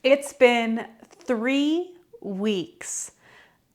It's been 3 weeks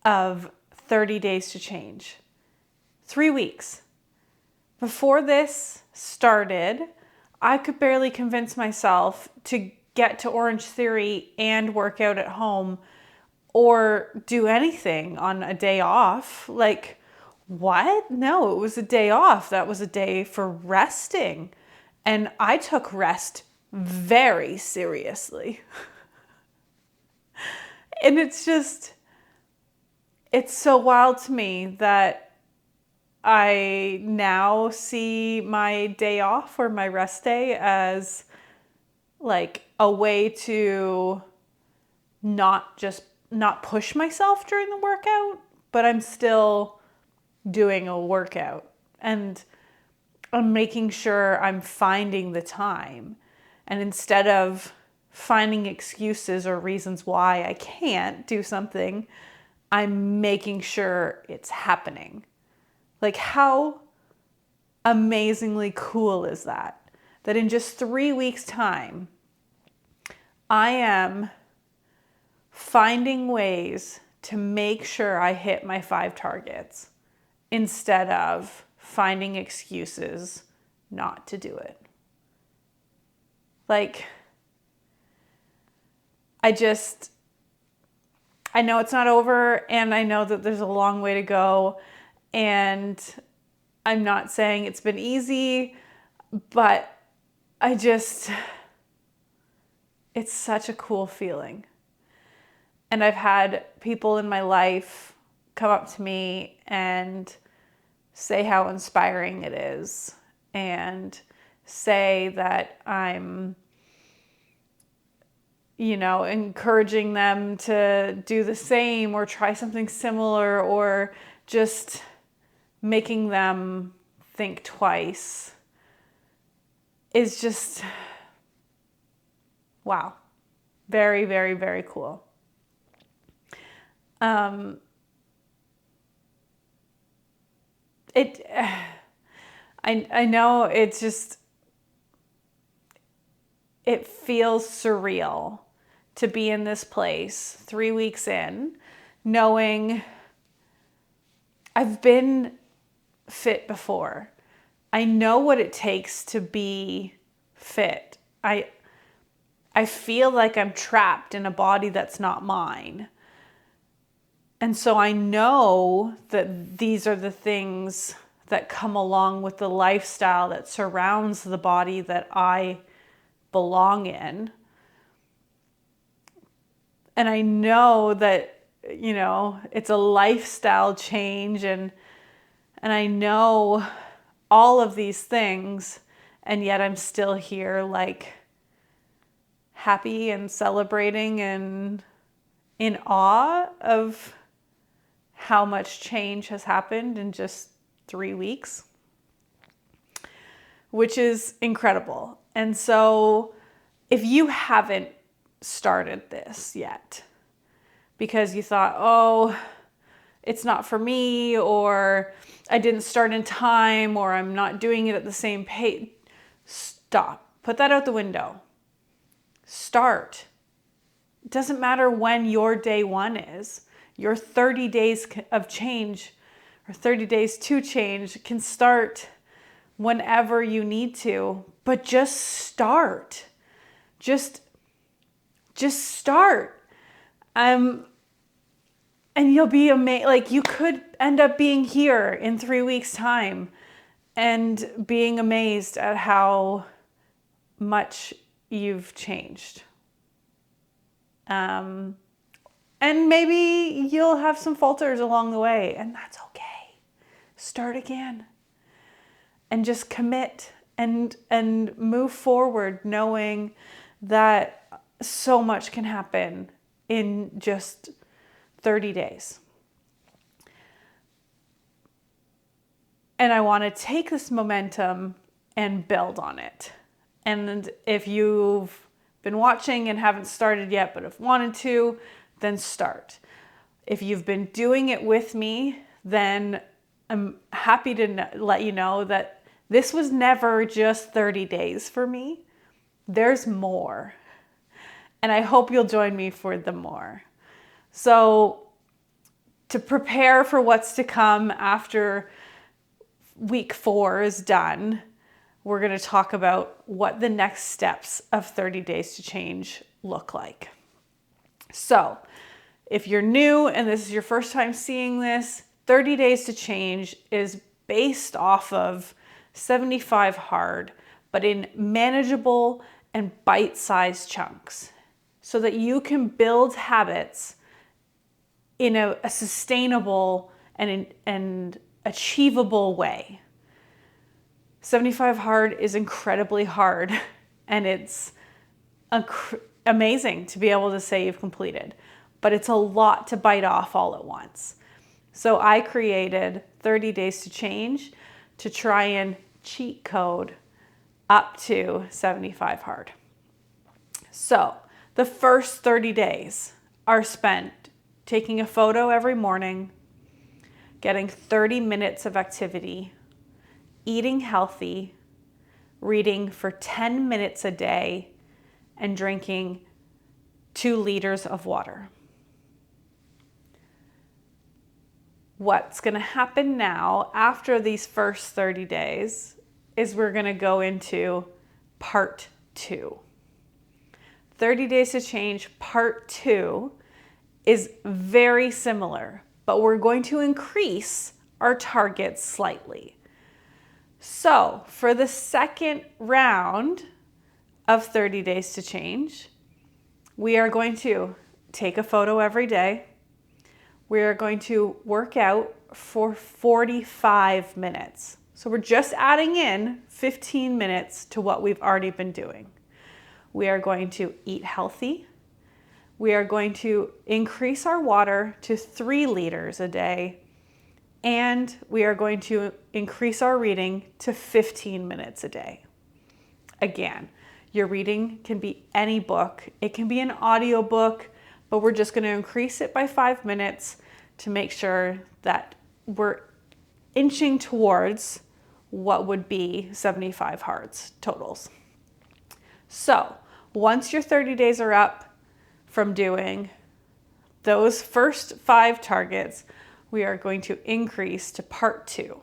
of 30 days to change. 3 weeks. Before this started, I could barely convince myself to get to Orange Theory and work out at home or do anything on a day off. Like, what? No, it was a day off. That was a day for resting. And I took rest very seriously. And it's so wild to me that I now see my day off or my rest day as like a way to not push myself during the workout, but I'm still doing a workout and I'm making sure I'm finding the time. And instead of finding excuses or reasons why I can't do something, I'm making sure it's happening. Like, how amazingly cool is that? That in just 3 weeks' time, I am finding ways to make sure I hit my 5 targets instead of finding excuses not to do it. Like, I know it's not over, and I know that there's a long way to go, and I'm not saying it's been easy, but it's such a cool feeling. And I've had people in my life come up to me and say how inspiring it is, and say that I'm, encouraging them to do the same or try something similar, or just making them think twice is just, wow. Very, very, very cool. I know it feels surreal to be in this place 3 weeks in, knowing I've been fit before. I know what it takes to be fit. I feel like I'm trapped in a body that's not mine. And so I know that these are the things that come along with the lifestyle that surrounds the body that I belong in. And I know that, it's a lifestyle change, and I know all of these things, and yet I'm still here, like, happy and celebrating and in awe of how much change has happened in just 3 weeks, which is incredible. And so if you haven't started this yet because you thought, oh, it's not for me, or I didn't start in time, or I'm not doing it at the same pace, stop. Put that out the window. Start. It doesn't matter when your day one is. Your 30 days of change, or 30 days to change, can start whenever you need to, but just start. Just start. And you'll be amazed. Like, you could end up being here in 3 weeks' time and being amazed at how much you've changed. And maybe you'll have some falters along the way, and that's okay. Start again and just commit and move forward, knowing that so much can happen in just 30 days. And I want to take this momentum and build on it. And if you've been watching and haven't started yet but have wanted to, then start. If you've been doing it with me, then I'm happy to let you know that this was never just 30 days for me. There's more. And I hope you'll join me for the more. So to prepare for what's to come after week 4 is done, we're going to talk about what the next steps of 30 Days to Change look like. So if you're new and this is your first time seeing this, 30 Days to Change is based off of 75 Hard, but in manageable and bite-sized chunks so that you can build habits in a sustainable and achievable way. 75 Hard is incredibly hard, and it's amazing to be able to say you've completed, but it's a lot to bite off all at once. So I created 30 Days to Change to try and cheat code up to 75 Hard. So the first 30 days are spent taking a photo every morning, getting 30 minutes of activity, eating healthy, reading for 10 minutes a day, and drinking 2 liters of water. What's going to happen now after these first 30 days is we're going to go into part 2. 30 Days to Change part 2 is very similar, but we're going to increase our targets slightly. So for the second round of 30 Days to Change, we are going to take a photo every day. We are going to work out for 45 minutes. So we're just adding in 15 minutes to what we've already been doing. We are going to eat healthy. We are going to increase our water to 3 liters a day. And we are going to increase our reading to 15 minutes a day. Again, your reading can be any book. It can be an audiobook, but we're just going to increase it by 5 minutes to make sure that we're inching towards what would be 75 Hards totals. So once your 30 days are up from doing those first 5 targets, we are going to increase to part 2.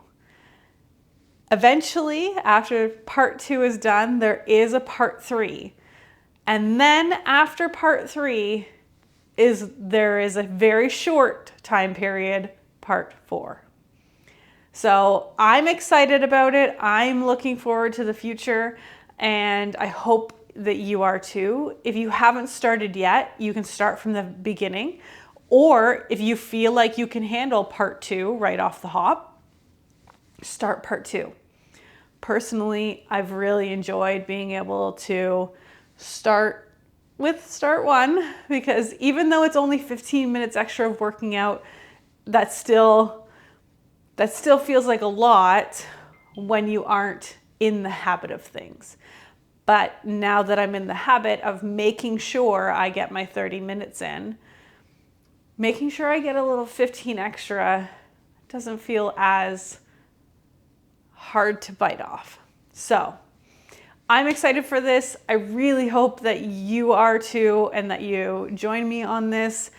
Eventually, after part 2 is done, there is a part 3. And then after part 3 there is a very short time period, part 4. So I'm excited about it. I'm looking forward to the future, and I hope that you are too. If you haven't started yet, you can start from the beginning. Or if you feel like you can handle part 2 right off the hop, start part 2. Personally, I've really enjoyed being able to start with start 1, because even though it's only 15 minutes extra of working out, that still feels like a lot when you aren't in the habit of things. But now that I'm in the habit of making sure I get my 30 minutes in, making sure I get a little 15 extra doesn't feel as hard to bite off. So I'm excited for this. I really hope that you are too, and that you join me on this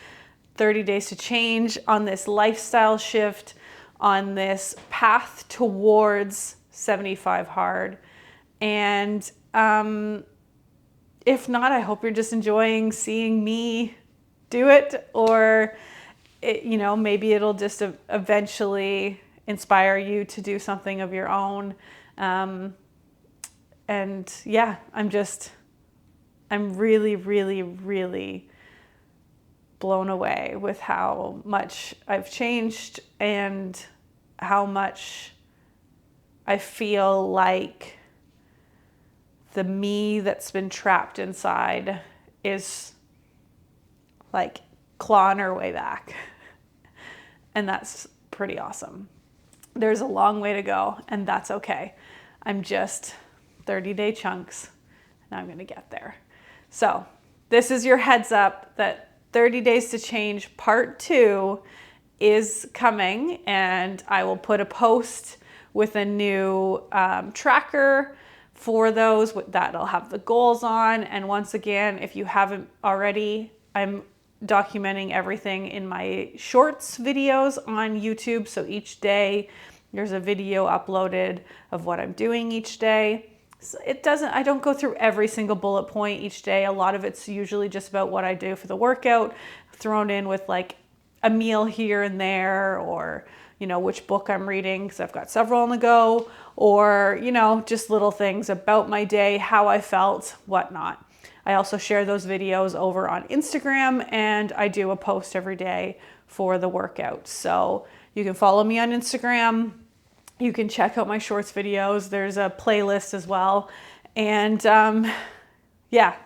30 Days to Change, on this lifestyle shift, on this path towards 75 Hard. And if not, I hope you're just enjoying seeing me do it, or maybe it'll just eventually inspire you to do something of your own. And yeah, I'm really, really, really blown away with how much I've changed and how much I feel like the me that's been trapped inside is like clawing her way back. And that's pretty awesome. There's a long way to go, and that's okay. I'm just 30-day chunks, and I'm going to get there. So this is your heads up that 30 Days to Change part 2 is coming, and I will put a post with a new tracker for those. That'll have the goals on. And once again, if you haven't already, I'm documenting everything in my shorts videos on YouTube. So each day there's a video uploaded of what I'm doing each day. So I don't go through every single bullet point each day. A lot of it's usually just about what I do for the workout, thrown in with like a meal here and there, or, you know, which book I'm reading, because I've got several on the go, or, you know, just little things about my day, how I felt, whatnot. I also share those videos over on Instagram, and I do a post every day for the workout. So you can follow me on Instagram. You can check out my shorts videos. There's a playlist as well. And yeah,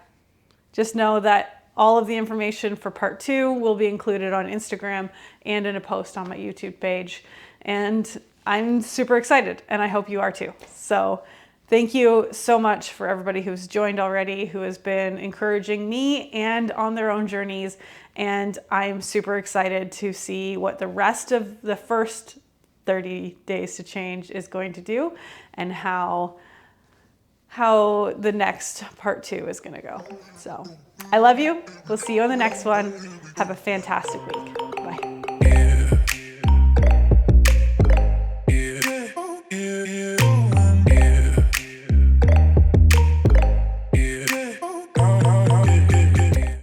just know that all of the information for part 2 will be included on Instagram and in a post on my YouTube page. And I'm super excited, and I hope you are too. So thank you so much for everybody who's joined already, who has been encouraging me and on their own journeys. And I'm super excited to see what the rest of the first 30 days to change is going to do, and how the next part 2 is going to go. So I love you. We'll see you on the next one. Have a fantastic week.